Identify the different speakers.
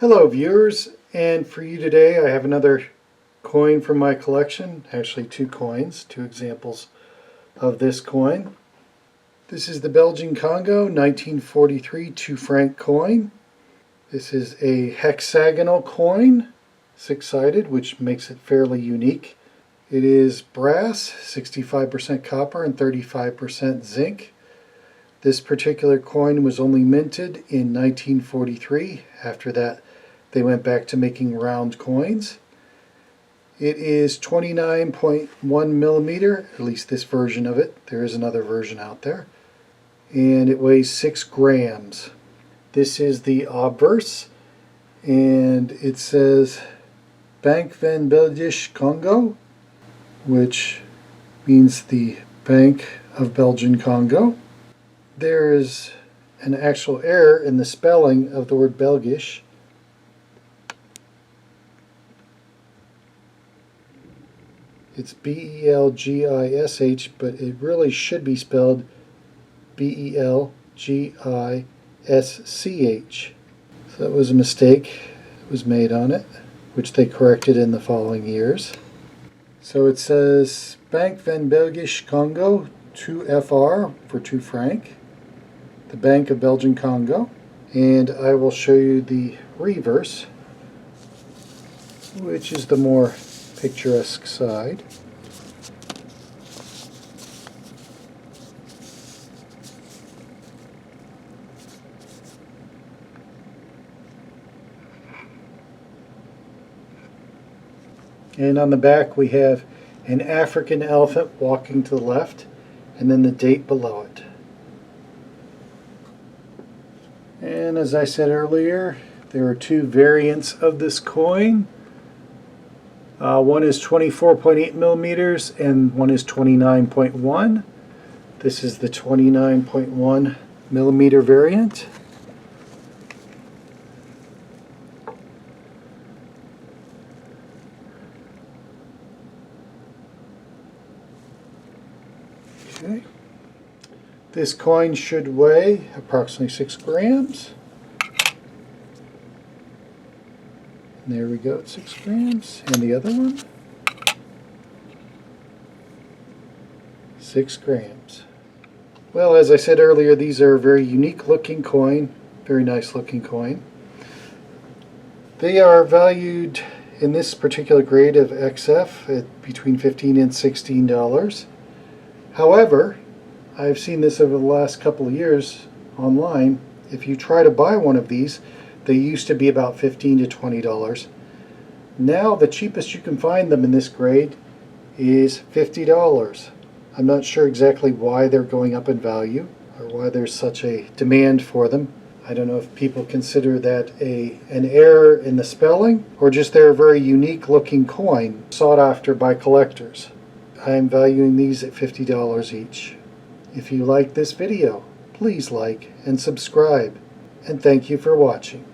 Speaker 1: Hello viewers, and for you today I have another coin from my collection, actually two coins, two examples of this coin. This is the Belgian Congo 1943 2 franc coin. This is a hexagonal coin, six-sided, which makes it fairly unique. It is brass, 65% copper and 35% zinc. This particular coin was only minted in 1943. After that, they went back to making round coins. It is 29.1 millimeter, at least this version of it. There is another version out there. And it weighs 6 grams. This is the obverse, and it says Bank van Belgisch Congo, which means the Bank of Belgian Congo. There is an actual error in the spelling of the word Belgisch. It's B-E-L-G-I-S-H, but it really should be spelled B-E-L-G-I-S-C-H. So that was a mistake that was made on it, which they corrected in the following years. So it says Bank van Belgisch Congo 2FR for 2 franc, the Bank of Belgian Congo. And I will show you the reverse, which is the more picturesque side. And on the back we have an African elephant walking to the left, and then the date below it. And as I said earlier, there are two variants of this coin. One is 24.8 millimeters and one is 29.1. This is the 29.1 millimeter variant. Okay. This coin should weigh approximately 6 grams. And there we go at 6 grams. And the other one, 6 grams. Well, as I said earlier, these are a very unique looking coin, very nice looking coin. They are valued in this particular grade of XF at between $15 and $16. However, I've seen this over the last couple of years online. If you try to buy one of these, they used to be about $15 to $20. Now the cheapest you can find them in this grade is $50. I'm not sure exactly why they're going up in value or why there's such a demand for them. I don't know if people consider that an error in the spelling, or just they're a very unique looking coin sought after by collectors. I'm valuing these at $50 each. If you like this video, please like and subscribe, and thank you for watching.